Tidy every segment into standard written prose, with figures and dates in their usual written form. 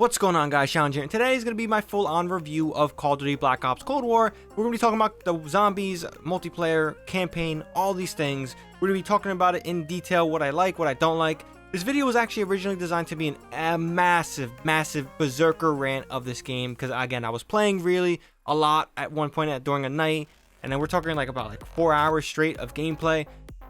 What's going on, guys? Challenger, and today is going to be my full-on review of Call of Duty Black Ops Cold War. We're going to be talking about the zombies, multiplayer, campaign, all these things. We're going to be talking about it in detail, what I like, what I don't like. This video was actually originally designed to be a massive berserker rant of this game, because again, I was playing really a lot at one point during a night, and then we're talking about 4 hours straight of gameplay.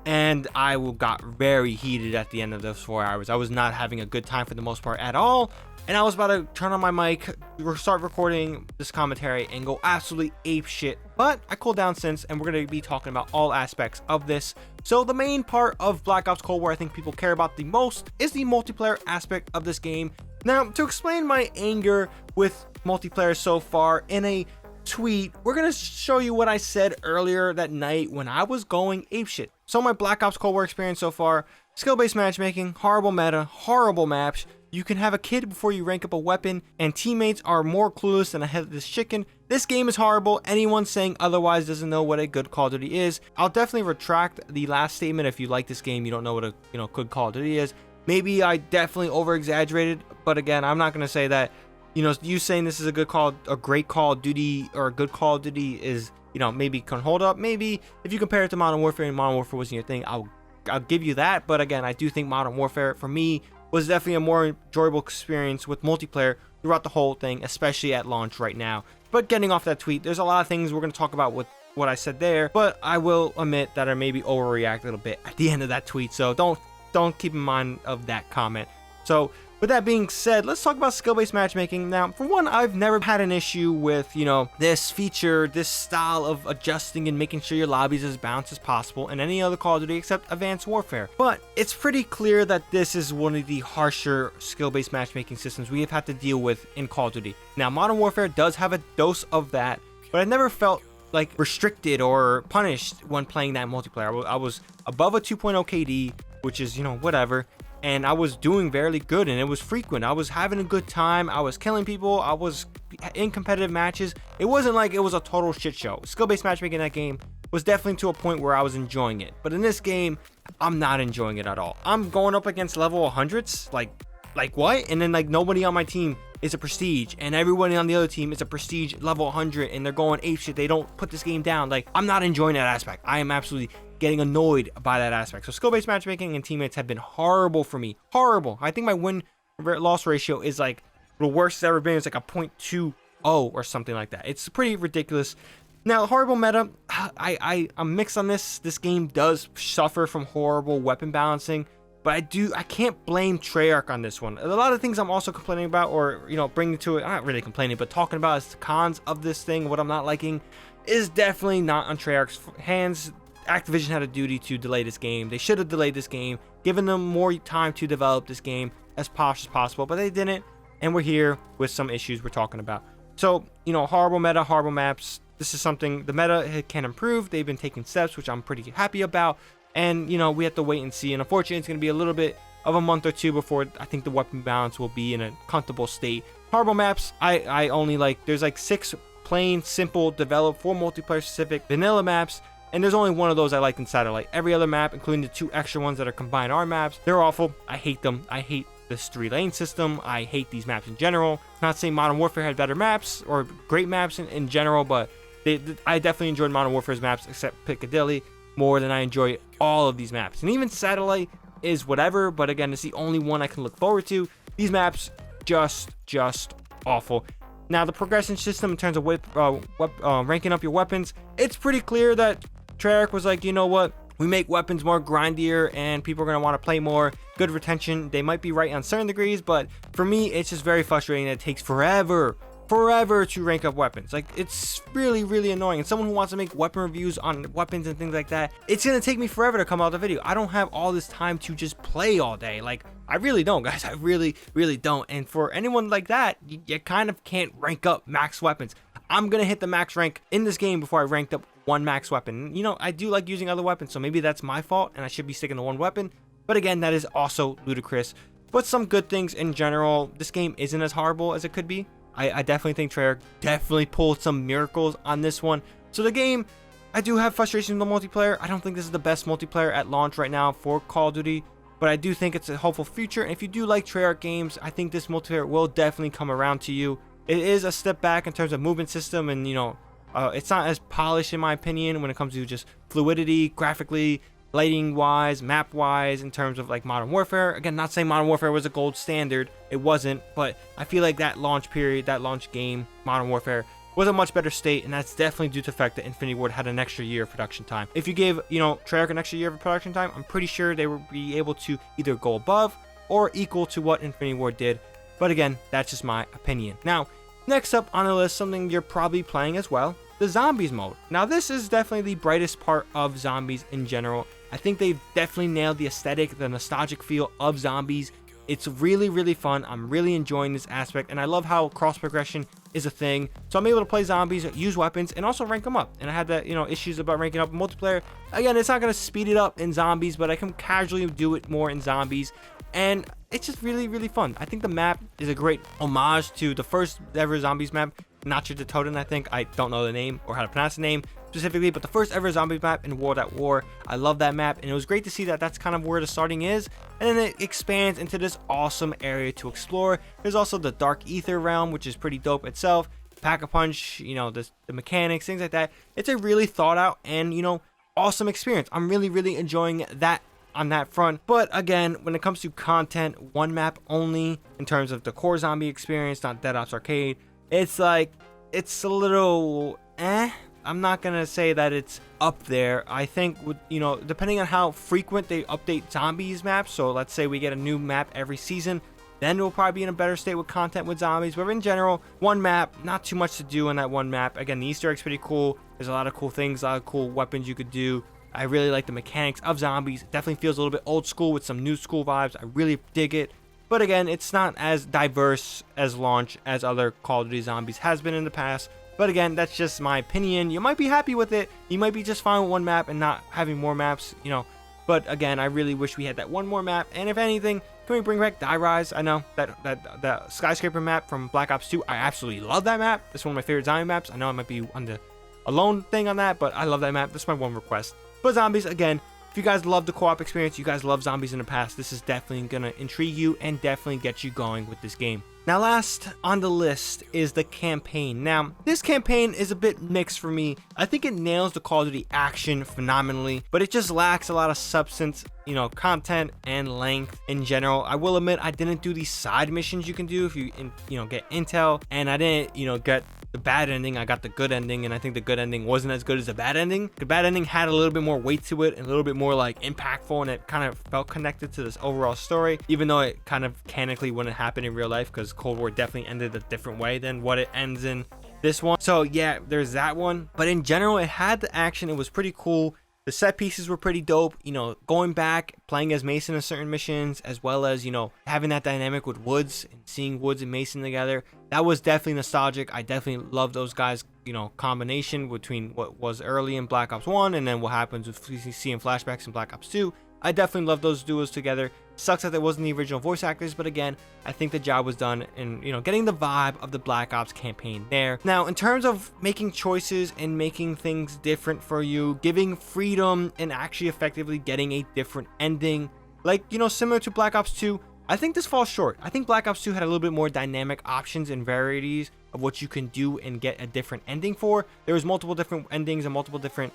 And I got very heated at the end of those 4 hours. I was not having a good time for the most part at all. And I was about to turn on my mic, start recording this commentary, and go absolutely ape shit. But I cooled down since, and we're going to be talking about all aspects of this. So the main part of Black Ops Cold War I think people care about the most is the multiplayer aspect of this game. Now, to explain my anger with multiplayer so far in a tweet, we're going to show you what I said earlier that night when I was going apeshit. So my Black Ops Cold War experience so far: skill-based matchmaking, horrible meta, horrible maps. You can have a kid before you rank up a weapon, and teammates are more clueless than a headless chicken. This game is horrible. Anyone saying otherwise doesn't know what a good Call of Duty is. I'll definitely retract the last statement. If you like this game, you don't know what a good Call of Duty is. Maybe I definitely over-exaggerated, but again, I'm not going to say that you saying this is a great Call of Duty or a good Call of Duty is, maybe can hold up. Maybe if you compare it to Modern Warfare and Modern Warfare wasn't your thing, I'll give you that. But again, I do think Modern Warfare for me was definitely a more enjoyable experience with multiplayer throughout the whole thing, especially at launch right now. But getting off that tweet, there's a lot of things we're going to talk about with what I said there, but I will admit that I maybe overreact a little bit at the end of that tweet, so don't keep in mind of that comment. So with that being said, let's talk about skill-based matchmaking. Now, for one, I've never had an issue with, this feature, this style of adjusting and making sure your lobby's as balanced as possible in any other Call of Duty except Advanced Warfare. But it's pretty clear that this is one of the harsher skill-based matchmaking systems we have had to deal with in Call of Duty. Now, Modern Warfare does have a dose of that, but I never felt like restricted or punished when playing that multiplayer. I was above a 2.0 KD, which is, whatever. And I was doing fairly good, and it was frequent. I was having a good time. I was killing people. I was in competitive matches. It wasn't like it was a total shit show. Skill-based matchmaking in that game was definitely to a point where I was enjoying it. But in this game, I'm not enjoying it at all. I'm going up against level 100s. Like what? And then nobody on my team is a prestige, and everybody on the other team is a prestige level 100, and they're going apeshit. They don't put this game down. I'm not enjoying that aspect. I am absolutely getting annoyed by that aspect. So skill-based matchmaking and teammates have been horrible for me. Horrible. I think my win-loss ratio is the worst it's ever been. It's a 0.20 or something like that. It's pretty ridiculous. Now, horrible meta, I'm mixed on this. This game does suffer from horrible weapon balancing, but I can't blame Treyarch on this one. A lot of things I'm also complaining about, or bringing to it, I'm not really complaining, but talking about as the cons of this thing, what I'm not liking, is definitely not on Treyarch's hands. Activision had a duty to delay this game. They should have delayed this game, given them more time to develop this game as posh as possible, but they didn't, and we're here with some issues we're talking about. So, horrible meta, horrible maps. This is something the meta can improve. They've been taking steps, which I'm pretty happy about, and, we have to wait and see, and unfortunately, it's going to be a little bit of a month or two before I think the weapon balance will be in a comfortable state. Horrible maps, I only there's 6 plain, simple, developed for multiplayer specific vanilla maps. And there's only one of those I liked in Satellite. Every other map, including the 2 extra ones that are combined R maps, they're awful. I hate them. I hate this 3-lane system. I hate these maps in general. Not saying Modern Warfare had better maps or great maps in general, but I definitely enjoyed Modern Warfare's maps, except Piccadilly, more than I enjoy all of these maps. And even Satellite is whatever, but again, it's the only one I can look forward to. These maps, just awful. Now, the progression system in terms of ranking up your weapons, it's pretty clear that Treyarch was like, you know what, we make weapons more grindier and people are going to want to play more. Good retention. They might be right on certain degrees, but for me, it's just very frustrating that it takes forever to rank up weapons. It's really annoying. And someone who wants to make weapon reviews on weapons and things like that, it's going to take me forever to come out with a video. I don't have all this time to just play all day. I really don't, guys. I really don't. And for anyone like that, you kind of can't rank up max weapons. I'm going to hit the max rank in this game before I ranked up one max weapon. I do like using other weapons, so maybe that's my fault and I should be sticking to one weapon. But again, that is also ludicrous. But some good things in general. This game isn't as horrible as it could be. I definitely think Treyarch definitely pulled some miracles on this one. So the game, I do have frustrations with the multiplayer. I don't think this is the best multiplayer at launch right now for Call of Duty. but I do think it's a hopeful future. And if you do like Treyarch games, I think this multiplayer will definitely come around to you. It is a step back in terms of movement system, and it's not as polished in my opinion when it comes to just fluidity, graphically, lighting wise, map wise, in terms of like Modern Warfare. Again, not saying Modern Warfare was a gold standard, it wasn't, but I feel like that launch period, that launch game, Modern Warfare, was a much better state, and that's definitely due to the fact that Infinity Ward had an extra year of production time. If you gave, Treyarch an extra year of production time, I'm pretty sure they would be able to either go above or equal to what Infinity Ward did. But again, that's just my opinion. Now, next up on the list, something you're probably playing as well, the Zombies mode. Now, this is definitely the brightest part of Zombies in general. I think they've definitely nailed the aesthetic, the nostalgic feel of Zombies. It's really, really fun. I'm really enjoying this aspect, and I love how cross progression is a thing. So I'm able to play zombies, use weapons, and also rank them up. And I had the issues about ranking up in multiplayer. Again, it's not going to speed it up in Zombies, but I can casually do it more in Zombies, and it's just really, really fun. I think the map is a great homage to the first ever Zombies map, Nacho de Toten, I think. I don't know the name or how to pronounce the name specifically, but the first ever Zombies map in World at War. I love that map, and it was great to see that that's kind of where the starting is, and then it expands into this awesome area to explore. There's also the Dark Ether realm, which is pretty dope itself. Pack-a-Punch, the mechanics, things like that. It's a really thought out and awesome experience. I'm really, really enjoying that on that front. But again, when it comes to content, one map only in terms of the core zombie experience, not Dead Ops Arcade, it's like, it's a little I'm not gonna say that it's up there. I think with depending on how frequent they update Zombies maps, so let's say we get a new map every season, then we'll probably be in a better state with content with Zombies. But in general, one map, not too much to do on that one map. Again, the Easter egg's pretty cool. There's a lot of cool things, a lot of cool weapons you could do. I really like the mechanics of Zombies. It definitely feels a little bit old school with some new school vibes. I really dig it. But again, it's not as diverse as launch as other Call of Duty Zombies has been in the past. But again, that's just my opinion. You might be happy with it. You might be just fine with one map and not having more maps, But again, I really wish we had that one more map. And if anything, can we bring back Die Rise? I know that skyscraper map from Black Ops 2. I absolutely love that map. That's one of my favorite zombie maps. I know I might be on the alone thing on that, but I love that map. That's my one request. But Zombies, again, if you guys love the co-op experience, you guys love Zombies in the past, this is definitely going to intrigue you and definitely get you going with this game. Now, last on the list is the campaign. Now, this campaign is a bit mixed for me. I think it nails the Call of Duty action phenomenally, but it just lacks a lot of substance, content and length in general. I will admit I didn't do these side missions you can do if you, get intel, and I didn't, get the bad ending. I got the good ending, and I think the good ending wasn't as good as the bad ending. The bad ending had a little bit more weight to it and a little bit more like impactful, and it kind of felt connected to this overall story, even though it kind of mechanically wouldn't happen in real life because Cold War definitely ended a different way than what it ends in this one. So yeah, there's that one. But in general, it had the action. It was pretty cool. The set pieces were pretty dope, going back, playing as Mason in certain missions, as well as, having that dynamic with Woods and seeing Woods and Mason together. That was definitely nostalgic. I definitely love those guys, combination between what was early in Black Ops 1 and then what happens with seeing flashbacks in Black Ops 2. I definitely love those duos together. Sucks that there wasn't the original voice actors, but again, I think the job was done in, getting the vibe of the Black Ops campaign there. Now, in terms of making choices and making things different for you, giving freedom and actually effectively getting a different ending, like, similar to Black Ops 2, I think this falls short. I think Black Ops 2 had a little bit more dynamic options and varieties of what you can do and get a different ending for. There was multiple different endings and multiple different,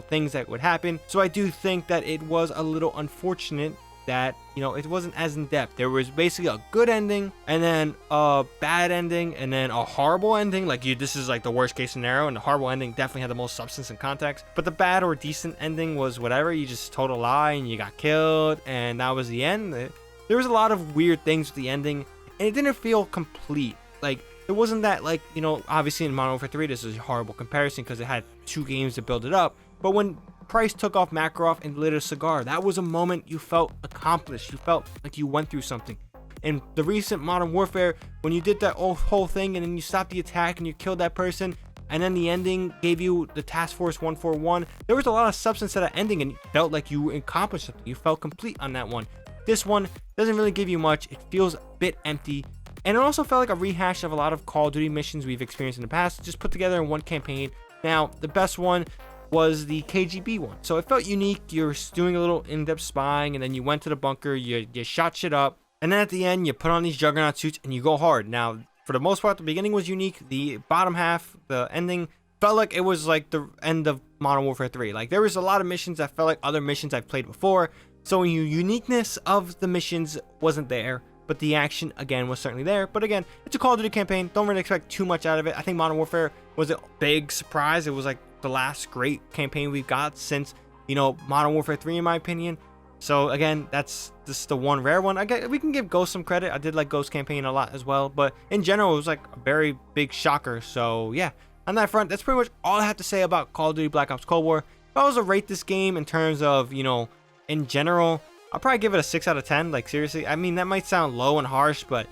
things that would happen. So I do think that it was a little unfortunate that, it wasn't as in depth. There was basically a good ending and then a bad ending and then a horrible ending. Like this is like the worst case scenario, and the horrible ending definitely had the most substance and context. But the bad or decent ending was whatever. You just told a lie and you got killed, and that was the end. There was a lot of weird things with the ending, and it didn't feel complete. Like, it wasn't that, like, obviously in Modern Warfare 3, this is a horrible comparison because it had 2 games to build it up. But when Price took off Makarov and lit a cigar, that was a moment you felt accomplished. You felt like you went through something. In the recent Modern Warfare, when you did that whole thing and then you stopped the attack and you killed that person, and then the ending gave you the Task Force 141, there was a lot of substance to that ending and you felt like you accomplished something. You felt complete on that one. This one doesn't really give you much. It feels a bit empty. And it also felt like a rehash of a lot of Call of Duty missions we've experienced in the past, just put together in one campaign. Now, the best one was the KGB one. So it felt unique. You're doing a little in-depth spying, and then you went to the bunker, you shot shit up, and then at the end, you put on these Juggernaut suits and you go hard. Now, for the most part, the beginning was unique. The bottom half, the ending, felt like it was like the end of Modern Warfare 3. Like, there was a lot of missions that felt like other missions I've played before. So the uniqueness of the missions wasn't there, but the action, again, was certainly there. But again, it's a Call of Duty campaign. Don't really expect too much out of it. I think Modern Warfare was a big surprise. It was like the last great campaign we've got since, Modern Warfare 3, in my opinion. So again, that's just the one rare one. We can give Ghost some credit. I did like Ghost campaign a lot as well, but in general, it was like a very big shocker. So yeah, on that front, that's pretty much all I have to say about Call of Duty Black Ops Cold War. If I was to rate this game in terms of, in general, I'll probably give it a 6 out of 10. Like, seriously, I mean, that might sound low and harsh, but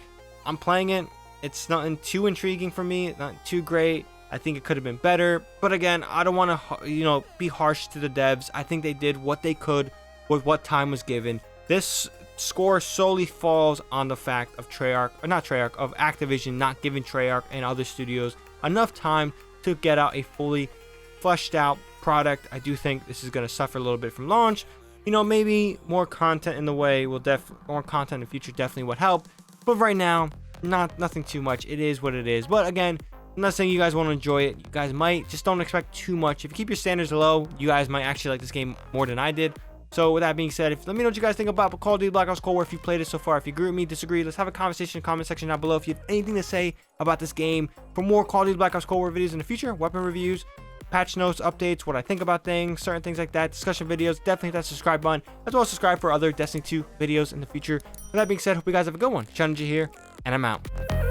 I'm playing it. It's nothing too intriguing for me, not too great. I think it could have been better, but again, I don't want to, be harsh to the devs. I think they did what they could with what time was given. This score solely falls on the fact of of Activision not giving Treyarch and other studios enough time to get out a fully fleshed out product. I do think this is going to suffer a little bit from launch. Maybe more content in the way will more content in the future definitely would help. But right now, nothing too much. It is what it is. But again, I'm not saying you guys won't enjoy it. You guys might. Just don't expect too much. If you keep your standards low, you guys might actually like this game more than I did. So with that being said, let me know what you guys think about Call of Duty Black Ops Cold War. If you played it so far, if you agree with me, disagree, let's have a conversation in the comment section down below. If you have anything to say about this game, for more Call of Duty Black Ops Cold War videos in the future, weapon reviews, patch notes, updates, what I think about things, certain things like that, discussion videos, definitely hit that subscribe button, as well as subscribe for other Destiny 2 videos in the future. With that being said, hope you guys have a good one. Challenger here, and I'm out.